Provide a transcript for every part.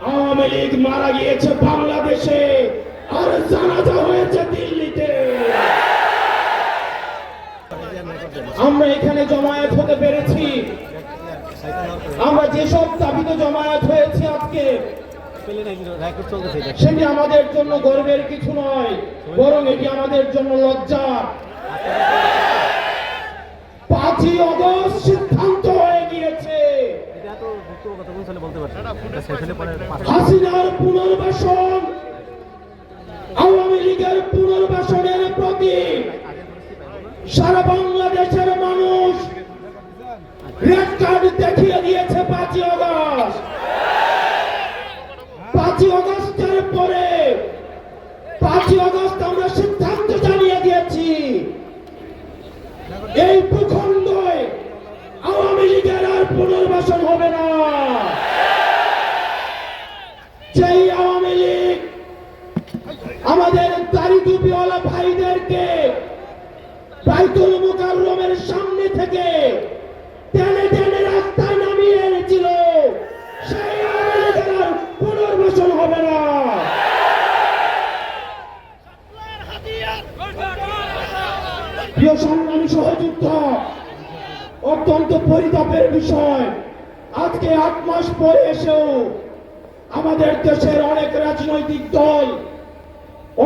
আওয়ামী লীগ মারা গিয়েছে বাংলাদেশে, আর জানাজা হয়েছে দিল্লিতে। আমরা এখানে জমায়েত হতে পেরেছি, আমরা যেসব দাবিতে জমায়েত হয়েছে আজকে, সেটি আমাদের জন্য গর্বের কিছু নয়, বরং এটি আমাদের জন্য লজ্জা। 5ই আগস্ট সিদ্ধান্ত হয়ে গিয়েছে হাসিনার পুনর্বাসন, আওয়ামী লীগের পুনর্বাসনের প্রতি সারা বাংলাদেশের মানুষ রেড কার্ড দেখিয়ে দিয়েছে। 5ই আগস্ট, 5ই আগস্টের পরে 5ই আগস্ট আমরা সিদ্ধান্ত জানিয়ে দিয়েছি, এই ভূখণ্ডে আওয়ামী লীগের আর পুনর্বাসন হবে না। যেই আওয়ামী লীগ আমাদের দাড়ি টুপিওয়ালা ভাইদেরকে বাইতুল মুকাররমের সামনে থেকে টেনে টেনে রাস্তায় নামিয়ে এনেছিল, সেই আওয়ামী লীগের আর পুনর্বাসন হবে না। প্রিয় সংগ্রামী সহযোদ্ধা, অত্যন্ত পরিতাপের বিষয়, আজকে 8 মাস পরে এসেও আমাদের দেশের অনেক রাজনৈতিক দল,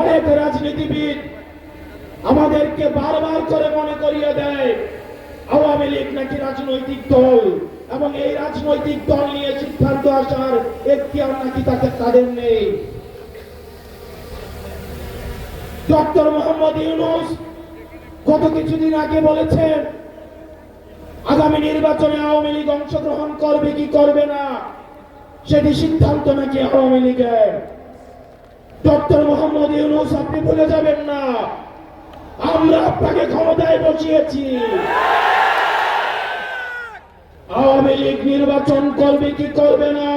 অনেক রাজনীতিবিদ আমাদেরকে বারবার করে মনে করিয়ে দেয় আওয়ামী লীগ নাকি রাজনৈতিক দল, এবং এই রাজনৈতিক দল নিয়ে সিদ্ধান্ত আসার এখতিয়ার নাকি তাদের নেই। ডক্টর মোহাম্মদ ইউনূস গত কিছুদিন আগে বলেছেন আগামী নির্বাচনে আওয়ামী লীগ অংশগ্রহণ করবে কি করবে না সেটি সিদ্ধান্ত নাকি আওয়ামী লীগের। ডক্টর মোহাম্মদ ইউনূস, আপনি ভুলে যাবেন না, আমরা আপনাকে ক্ষমতায় বসিয়েছি। আওয়ামী লীগ নির্বাচন করবে কি করবে না,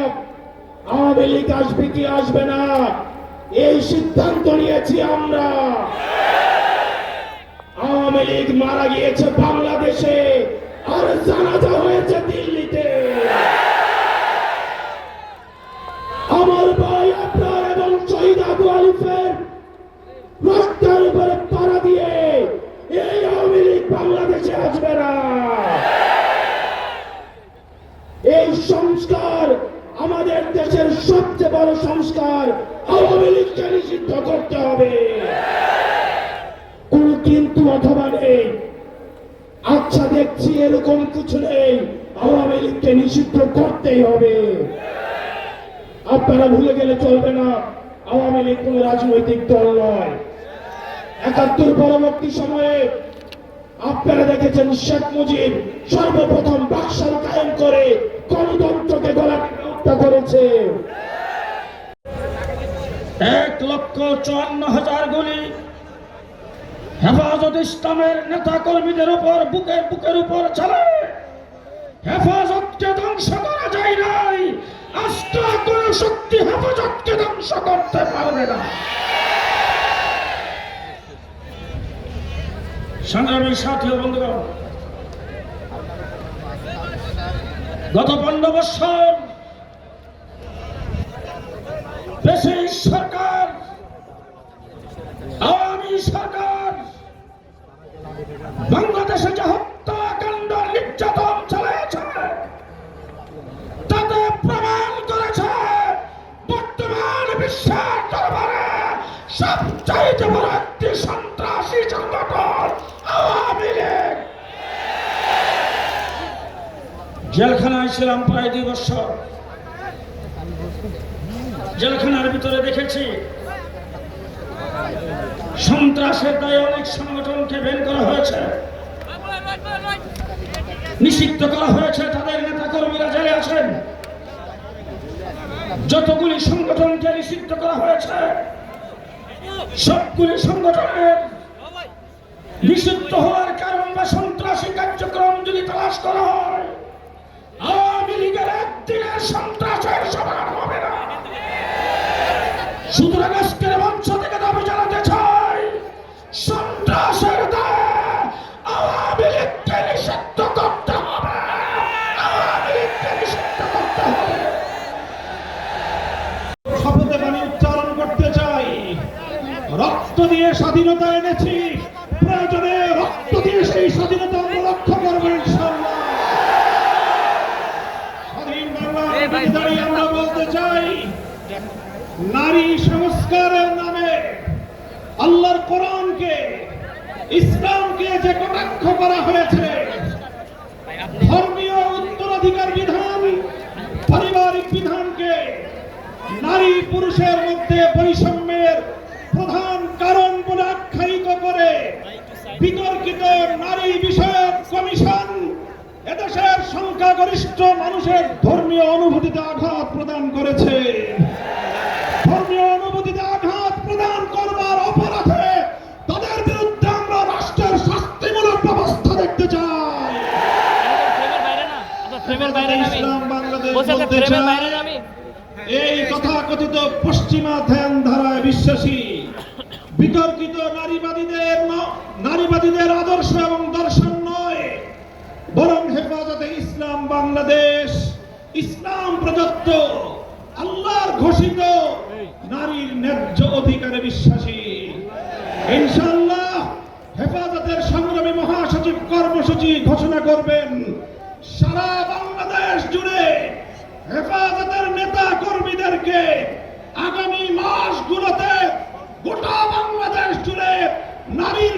আওয়ামী লীগ আসবে কি আসবে না, এই সিদ্ধান্ত নিয়েছি আমরা। আওয়ামী লীগ মারা গিয়েছে বাংলাদেশে, আর জানাজা হয়েছে দিল্লিতে। আমার ভাই আপনার এবং শহীদ আবু আলিফের রক্তের উপরে পাড়া দিয়ে এই আওয়ামী লীগ বাংলাদেশে আসবে না। এই সংস্কার আমাদের দেশের সবচেয়ে বড় সংস্কার, আওয়ামী লীগকে নিষিদ্ধ করতে হবে। কোন কিন্তু অথবা নেই, আচ্ছা দেখছি এরকম কিছু নেই, আওয়ামী লীগকে নিষিদ্ধ করতেই হবে। আপনারা ভুলে গেলে চলবে না, আওয়ামী লীগ কোন রাজনৈতিক দল নয়। ৭১ পরবর্তী সময়ে আপনারা দেখেছেন শেখ মুজিব সর্বপ্রথম বাকশাল কায়েম করে গণতন্ত্রকে গলাটিতে হত্যা করেছে। ১,৫৪,০০০ গুলি হেফাজত ইসলামের নেতা কর্মীদের উপর বুকের উপর চলে। হেফাজতকে ধ্বংস করা যায় নাই, আস্থা কোন শক্তি হেফাজতকে ধ্বংস করতে পারবে না। সংগ্রামী সাথী ও বন্ধুগণ, গত 15 বছর দেশের সরকার, আওয়ামী সরকার বাংলাদেশে যে হত্যাকাণ্ড নির্যাতন চালিয়েছে তাতে প্রমাণ করেছে বর্তমান বিশ্বের দরবারে সবচাইতে বড় একটি সন্ত্রাসী সংগঠন আওয়ামী লীগ। জেলখানায় ছিলাম প্রায় 2 বছর। জেলখানার ভিতরে দেখেছি সন্ত্রাসের দায়ে অনেক সংগঠনকে বের করা হয়েছে, নিষিদ্ধ করা হয়েছে, তাদের নেতা কর্মীরা জেলে আছেন। যতগুলি সংগঠনকে নিষিদ্ধ করা হয়েছে সবগুলি সংগঠনের নিষিদ্ধ হওয়ার কারণ বা সন্ত্রাসী কার্যক্রম যদি তালাশ করা হয়, আওয়ামী লীগের একদিনের সন্ত্রাসের সমান হবে না। সুতরাং আজকের মঞ্চ থেকে দাবি জানাতে চাই, সন্ত্রাসের দায়ে আওয়ামী লীগকে নিষিদ্ধ করতে হবে, আওয়ামী লীগকে নিষিদ্ধ করতে হবে। দিয়ে স্বাধীনতা এনেছি, প্রয়োজনে রক্ত দিয়ে সেই স্বাধীনতা আমরা রক্ষা করবো ইনশাআল্লাহ। স্বাধীন বাংলার দাঁড়িয়ে আমরা বলতে চাই, নারী সংস্কারের নামে আল্লাহর কোরআনকে, ইসলামকে যে কটাক্ষ করা হয়েছে, ধর্মীয় উত্তরাধিকার বিধান, পারিবারিক বিধানকে নারী পুরুষের মধ্যে বৈষম্যের প্রধান কারণ বলে আখ্যায়িত করে বিতর্কিত নারী বিষয়ক কমিশন এদেশের সংখ্যাগরিষ্ঠ মানুষের ধর্মীয় অনুভূতিতে আঘাত প্রদান করেছে। ধর্মীয় অনুভূতিতে আঘাত প্রদান করবার অপরাধে তাদের বিরুদ্ধে আমরা রাষ্ট্রের শাস্তিমূলক ব্যবস্থা দেখতে চাই। ইসলাম বাংলাদেশ বলতে চায়, এই তথাকথিত পশ্চিমা ধ্যান ধারায় বিশ্বাসী বিতর্কিত নারীবাদীদের আদর্শ এবং দর্শন নয়, বরং হেফাজতে ইসলাম বাংলাদেশ ইসলাম প্রদত্ত আল্লাহর ঘোষিত নারীর ন্যায্য অধিকারে বিশ্বাসী। ইনশাআল্লাহ হেফাজতের সংগ্রামী মহাসচিব কর্মসূচি ঘোষণা করবেন। সারা বাংলাদেশ জুড়ে হেফাজতের নেতা কর্মীদেরকে আগামী মাসগুলোতে গোটা বাংলাদেশ জুড়ে নারীর